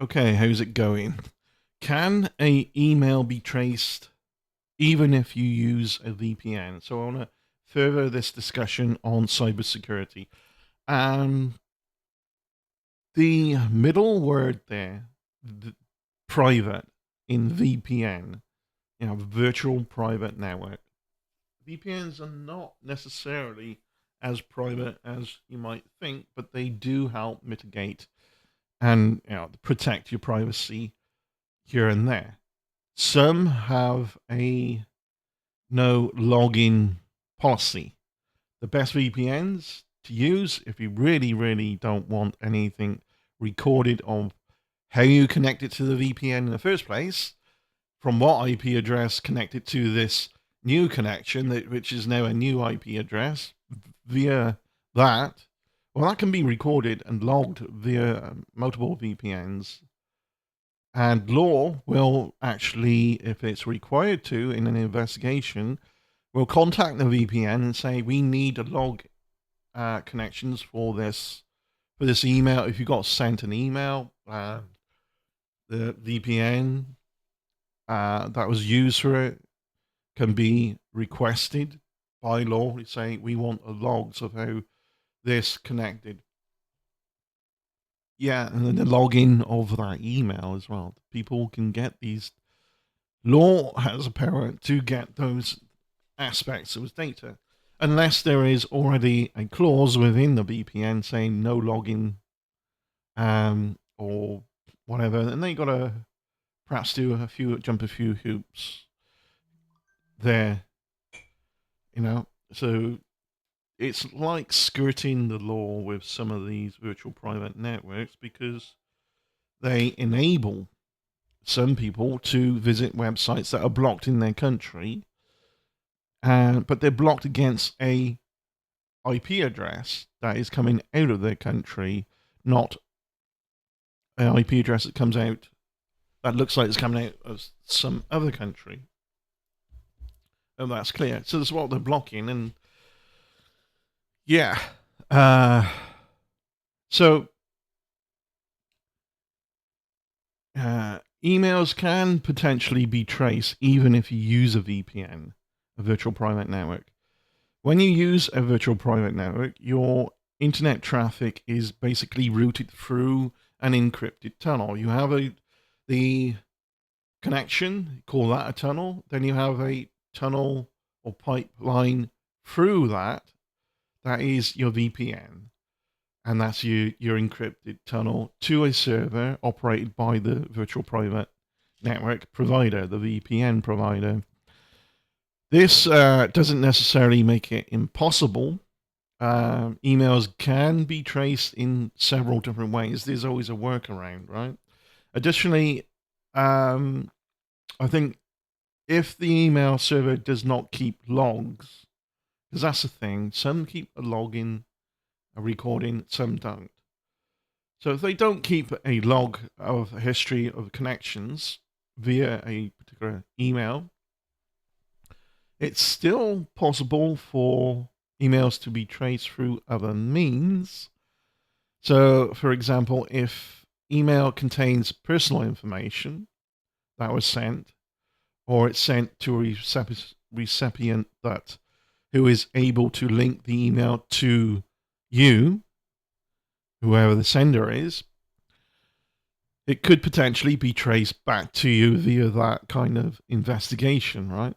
Okay, how's it going? Can a email be traced even if you use a VPN? So I want to further this discussion on cybersecurity. Um, the middle word there, private in VPN, virtual private network. VPNs are not necessarily as private as you might think, but they do help mitigate and protect your privacy here and there. Some have a no login policy. The best VPNs to use if you really, really don't want anything recorded of how you connected to the VPN in the first place, from what IP address connected to this new connection, which is now a new IP address, via that. Well, that can be recorded and logged via multiple VPNs, and law will actually, if it's required to in an investigation, will contact the VPN and say we need to log connections for this email. If you got sent an email, the VPN that was used for it can be requested by law. It's saying we want logs of how this connected. Yeah, and then the login of that email as well. People can get these. Law has a power to get those aspects of data, unless there is already a clause within the VPN saying no login, or whatever, and they got to perhaps jump a few hoops there, you know. So it's like skirting the law with some of these virtual private networks because they enable some people to visit websites that are blocked in their country, but they're blocked against a IP address that is coming out of their country, not an IP address that comes out that looks like it's coming out of some other country. And that's clear. So that's what they're blocking. And yeah. Uh, so emails can potentially be traced even if you use a VPN, a virtual private network. When you use a virtual private network, your internet traffic is basically routed through an encrypted tunnel. You have the connection, call that a tunnel. Then you have a tunnel or pipeline through that. That is your VPN. And that's your encrypted tunnel to a server operated by the virtual private network provider, the VPN provider. This doesn't necessarily make it impossible. Emails can be traced in several different ways. There's always a workaround, right? Additionally, I think if the email server does not keep logs, because that's the thing, some keep a login, a recording, some don't. So if they don't keep a log of a history of connections via a particular email, it's still possible for emails to be traced through other means. So, for example, if email contains personal information that was sent, or it's sent to a recipient that who is able to link the email to you, whoever the sender is, it could potentially be traced back to you via that kind of investigation, right?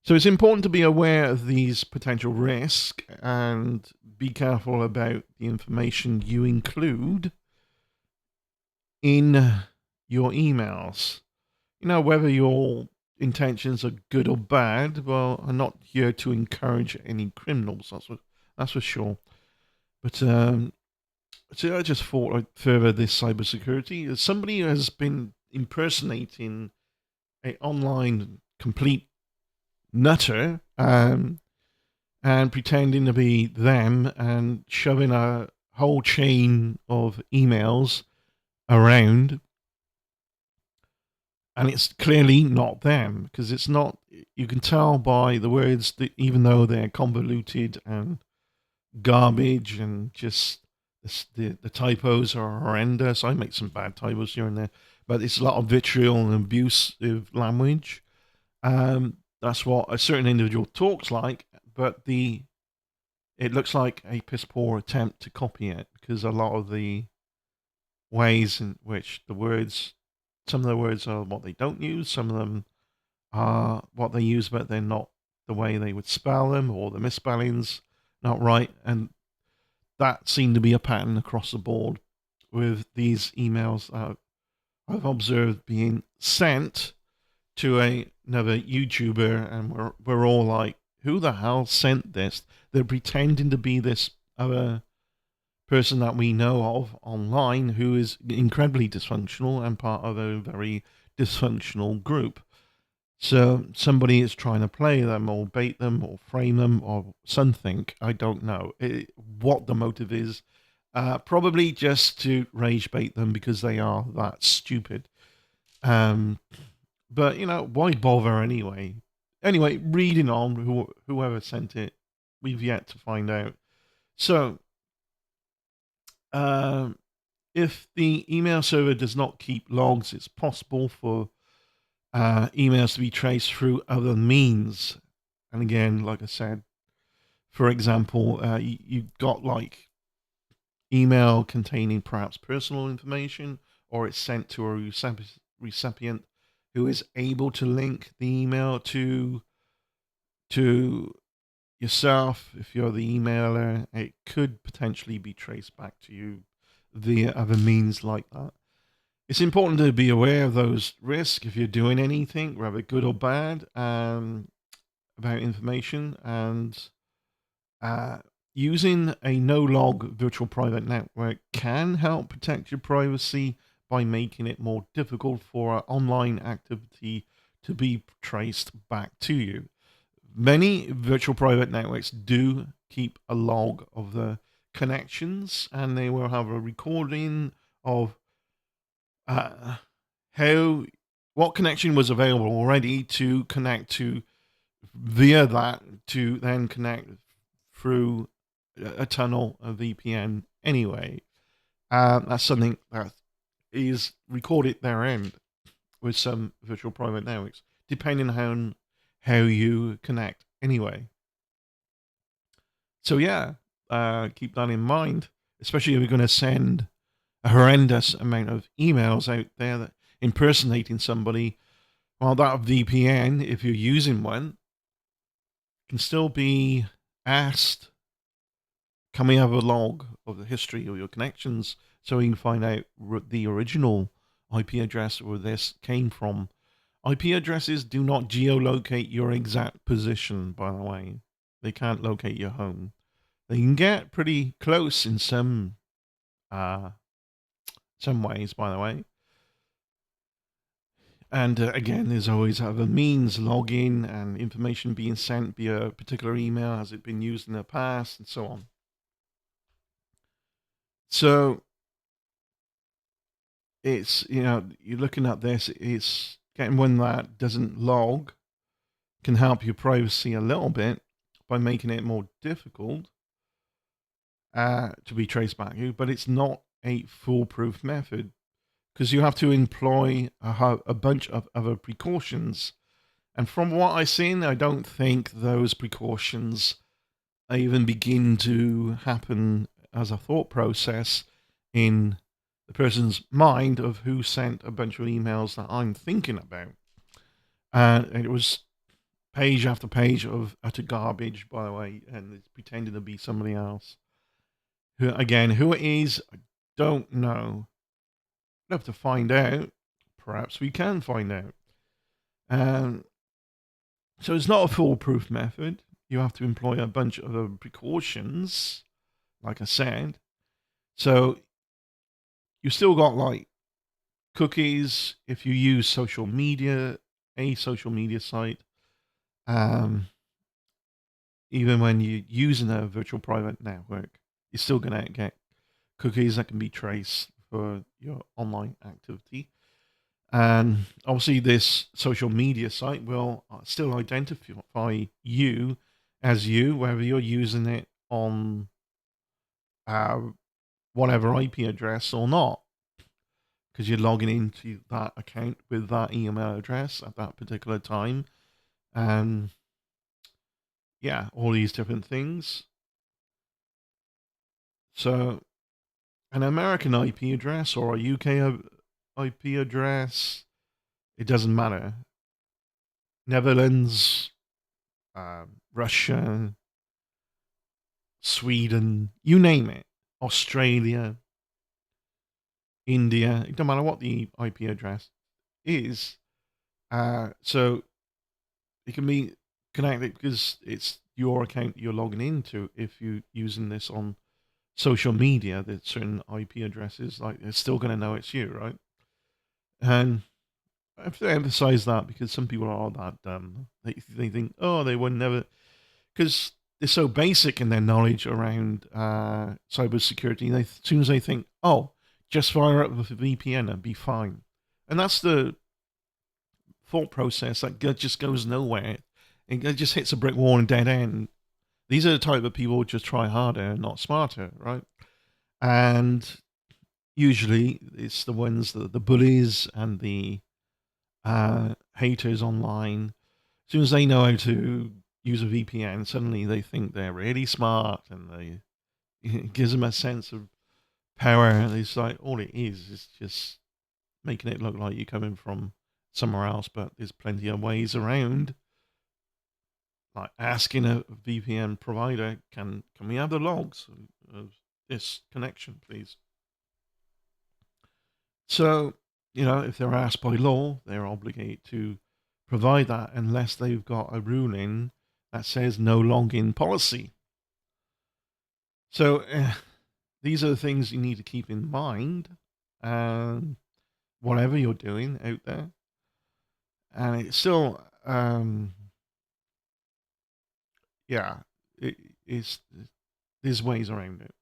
So it's important to be aware of these potential risks and be careful about the information you include in your emails. Whether your intentions are good or bad, well, I'm not here to encourage any criminals, that's for sure. But so I just thought I'd further this cybersecurity. Somebody has been impersonating an online complete nutter, and pretending to be them and shoving a whole chain of emails around, and it's clearly not them because it's not. You can tell by the words that even though they're convoluted and garbage and just The typos are horrendous. I make some bad typos here and there, but it's a lot of vitriol and abusive language. That's what a certain individual talks like, but it looks like a piss poor attempt to copy it because a lot of the ways in which some of the words are what they don't use, some of them are what they use, but they're not the way they would spell them, or the misspellings not right, and that seemed to be a pattern across the board with these emails I've observed being sent to another YouTuber, and we're all like, "Who the hell sent this?" They're pretending to be this other person that we know of online who is incredibly dysfunctional and part of a very dysfunctional group. So somebody is trying to play them or bait them or frame them or something. I don't know what the motive is. Probably just to rage bait them because they are that stupid. Um, but why bother anyway? Anyway, reading on, whoever sent it, we've yet to find out. So, um, if the email server does not keep logs, it's possible for emails to be traced through other means. And again, like I said, for example, you've got like email containing perhaps personal information, or it's sent to a recipient who is able to link the email to yourself. If you're the emailer, it could potentially be traced back to you via other means like that. It's important to be aware of those risks if you're doing anything, whether good or bad, about information, and uh, using a no-log virtual private network can help protect your privacy by making it more difficult for online activity to be traced back to you. Many virtual private networks do keep a log of the connections, and they will have a recording of uh, how what connection was available already to connect to via that to then connect through a tunnel, a VPN anyway. That's something that is recorded their end with some virtual private networks, depending on how you connect anyway. So yeah, keep that in mind, especially if you're going to send a horrendous amount of emails out there that impersonating somebody. Well, that VPN, if you're using one, can still be asked, can we have a log of the history of your connections so we can find out the original IP address where this came from? IP addresses do not geolocate your exact position, by the way. They can't locate your home. They can get pretty close in uh, some ways, by the way. And again, there's always other means, login and information being sent via a particular email. Has it been used in the past, and so on. So it's, you're looking at this, it's getting one that doesn't log can help your privacy a little bit by making it more difficult to be traced back to you, but it's not a foolproof method because you have to employ a bunch of other precautions. And from what I've seen, I don't think those precautions even begin to happen as a thought process in the person's mind of who sent a bunch of emails that I'm thinking about. And it was page after page of utter garbage, by the way, and it's pretending to be somebody else. Who, again, who it is, I don't know. I'd have to find out. Perhaps we can find out. Um, so it's not a foolproof method. You have to employ a bunch of precautions, like I said. So you still got like cookies if you use a social media site. Um, Even when you're using a virtual private network, you're still going to get cookies that can be traced for your online activity. And obviously, this social media site will still identify you as you, whether you're using it on whatever IP address or not, because you're logging into that account with that email address at that particular time. And yeah, all these different things. So an American IP address or a UK IP address, it doesn't matter. Netherlands, Russia, Sweden, you name it, Australia, India, it don't matter what the IP address is. So it can be connected because it's your account you're logging into. If you're using this on social media, that certain IP addresses, like they're still going to know it's you, right? And I have to emphasize that because some people are that dumb. They think, oh, they would never, because they're so basic in their knowledge around cybersecurity. As soon as they think, oh, just fire up with a VPN and be fine. And that's the thought process that just goes nowhere. It just hits a brick wall and dead end. These are the type of people who just try harder, not smarter, right? And usually it's the ones that the bullies and the haters online. As soon as they know how to use a VPN, suddenly they think they're really smart, and it gives them a sense of power. It's like all it is just making it look like you're coming from somewhere else, but there's plenty of ways around. Like asking a VPN provider, can we have the logs of this connection, please? So, if they're asked by law, they're obligated to provide that unless they've got a ruling that says no login policy. So, these are the things you need to keep in mind, whatever you're doing out there. And it's still, yeah, it's there's ways around it.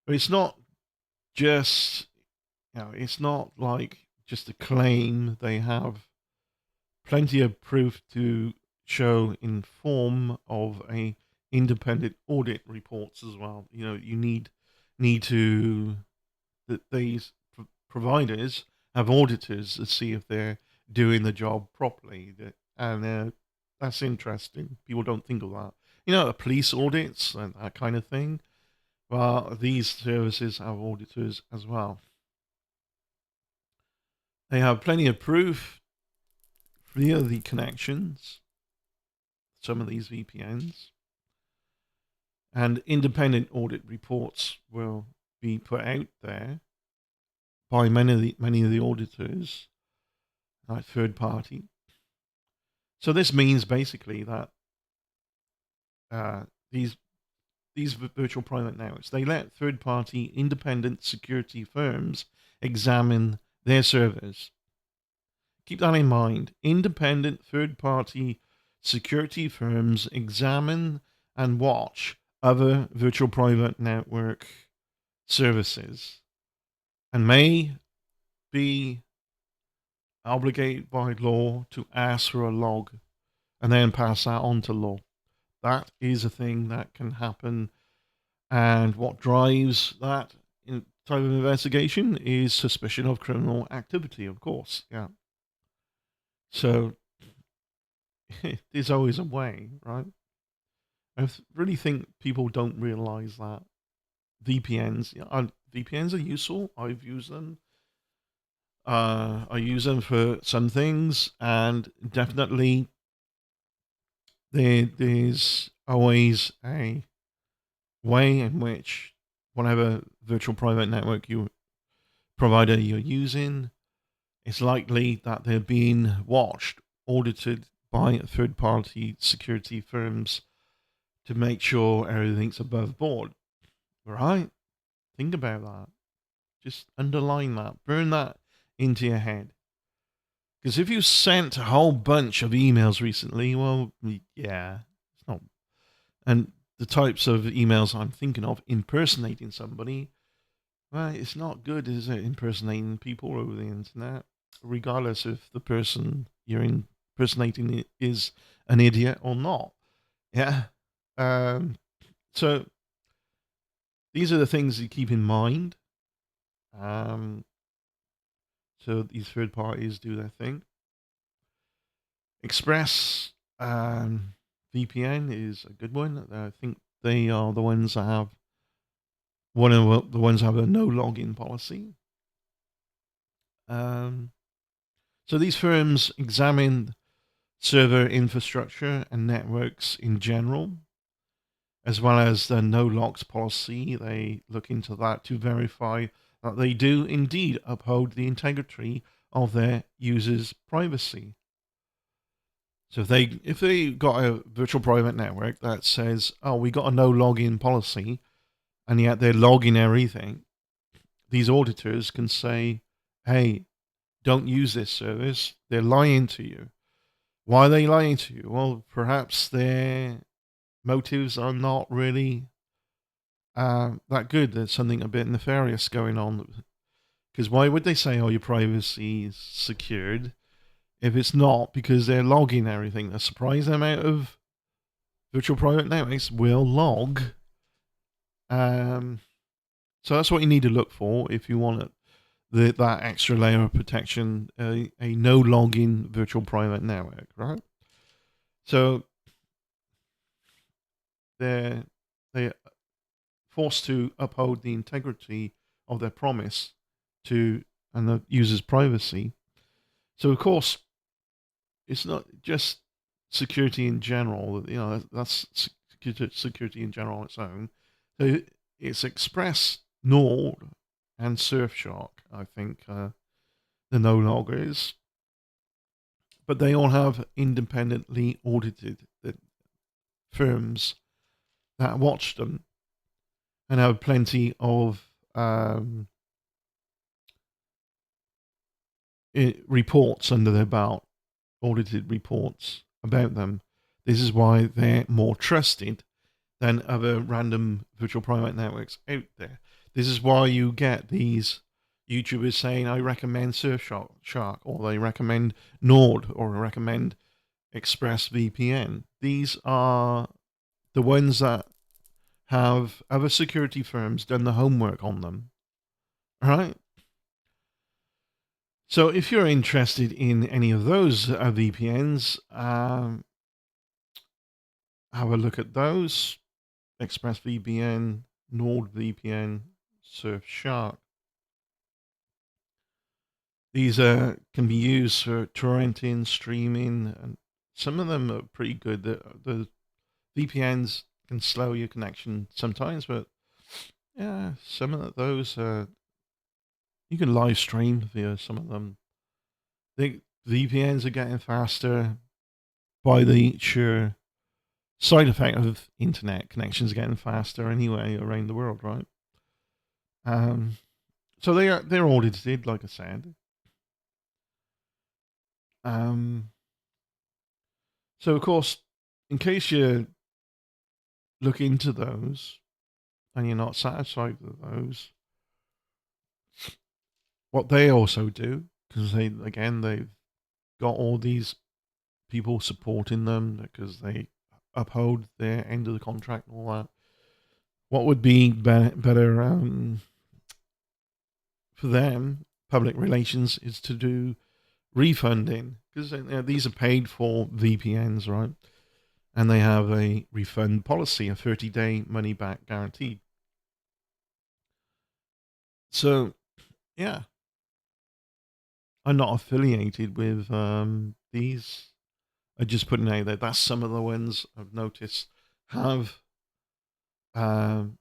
But it's not just, it's not like just a claim. They have plenty of proof to show in form of a independent audit reports as well. You need to that these providers have auditors to see if they're doing the job properly. And that's interesting. People don't think of that. The police audits and that kind of thing. Well, these services have auditors as well. They have plenty of proof via the connections, some of these VPNs, and independent audit reports will be put out there by many of the auditors, like third party. So this means basically that these virtual private networks, they let third party independent security firms examine their servers. Keep that in mind. Independent third party security firms examine and watch other virtual private network services and may be obligated by law to ask for a log and then pass that on to law. That is a thing that can happen. And what drives that type of investigation is suspicion of criminal activity, of course. Yeah. So there's always a way, right? I really think people don't realize that VPNs are useful. I've used them. I use them for some things, and definitely there's always a way in which whatever virtual private network provider you're using, it's likely that they're being watched, audited by third party security firms to make sure everything's above board. Right? Think about that. Just underline that. Burn that into your head. Because if you sent a whole bunch of emails recently, well, yeah, it's not. And the types of emails I'm thinking of, impersonating somebody, well, it's not good, is it? Impersonating people over the internet, regardless if the person you're impersonating is an idiot or not. Yeah. So these are the things you keep in mind. Um, so these third parties do their thing. Express VPN is a good one. I think they are the ones that have one of the ones that have a no login policy. Um, so these firms examine server infrastructure and networks in general, as well as the no logs policy. They look into that to verify that they do indeed uphold the integrity of their users' privacy. So if they got a virtual private network that says, "Oh, we got a no login policy," and yet they're logging everything, these auditors can say, "Hey, don't use this service. They're lying to you." Why are they lying to you? Well, perhaps their motives are not really that good. There's something a bit nefarious going on. Because why would they say, "Oh, your privacy is secured," if it's not? Because they're logging everything. A surprising amount of virtual private networks will log. Um, so that's what you need to look for if you want that extra layer of protection, a no login virtual private network, right? So they're they forced to uphold the integrity of their promise to and the user's privacy. So of course, it's not just security in general. You know, that's security in general on its own. So it's Express, Nord, and Surfshark. I think the no loggers, but they all have independently audited firms that watch them and have plenty of reports under their belt, audited reports about them. This is why they're more trusted than other random virtual private networks out there. This is why you get these YouTubers saying, "I recommend Surfshark," or they recommend Nord, or recommend ExpressVPN. These are the ones that have other security firms done the homework on them. All right. So if you're interested in any of those VPNs, have a look at those. ExpressVPN, NordVPN, Surfshark. These can be used for torrenting, streaming, and some of them are pretty good. The VPNs can slow your connection sometimes, but yeah, some of those you can live stream via some of them. The VPNs are getting faster by the sheer side effect of internet connections getting faster anyway around the world, right? Um, so they're audited, like I said. Um, so of course, in case you look into those and you're not satisfied with those, what they also do, because they've got all these people supporting them because they uphold their end of the contract and all that. What would be better for them, public relations, is to do refunding, because these are paid for VPNs, right? And they have a refund policy, a 30-day money back guarantee. So, yeah, I'm not affiliated with these. I just put it out there. That's some of the ones I've noticed have um,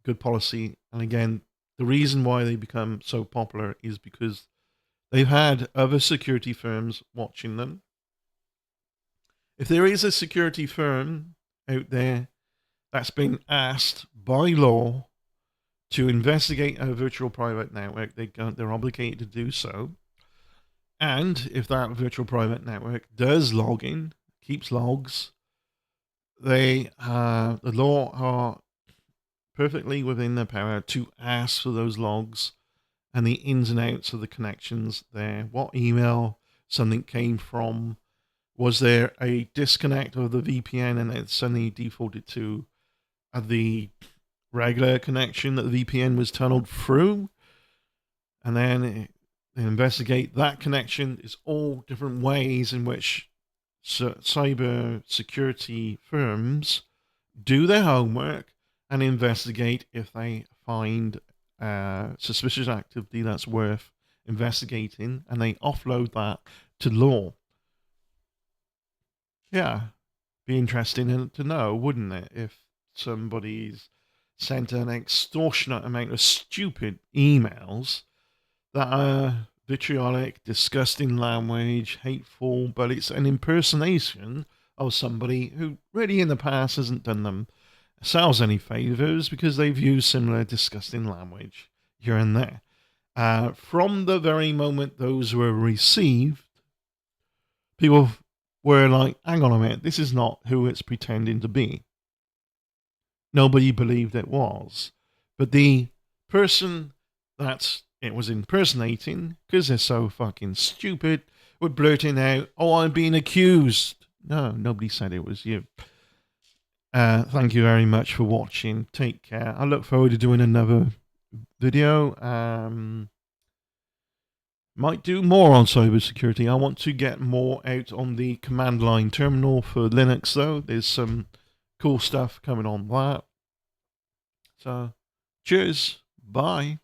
good policy. And again, the reason why they become so popular is because they've had other security firms watching them. If there is a security firm out there that's been asked by law to investigate a virtual private network, they're obligated to do so. And if that virtual private network does log in, keeps logs, the law are perfectly within their power to ask for those logs and the ins and outs of the connections there. What email something came from? Was there a disconnect of the VPN and it suddenly defaulted to the regular connection that the VPN was tunneled through, and then they investigate that connection. There's all different ways in which cyber security firms do their homework and investigate if they find suspicious activity that's worth investigating, and they offload that to law. Yeah, be interesting to know, wouldn't it, if somebody's sent an extortionate amount of stupid emails that are vitriolic, disgusting language, hateful, but it's an impersonation of somebody who really in the past hasn't done themselves any favors because they've used similar disgusting language here and there. From the very moment those were received, people were like, hang on a minute, this is not who it's pretending to be. Nobody believed it was. But the person that it was impersonating, because they're so fucking stupid, were blurting out, oh, I'm being accused. No, nobody said it was you. Thank you very much for watching. Take care. I look forward to doing another video. Might do more on cybersecurity. I want to get more out on the command line terminal for Linux, though. There's some cool stuff coming on that. So, cheers. Bye.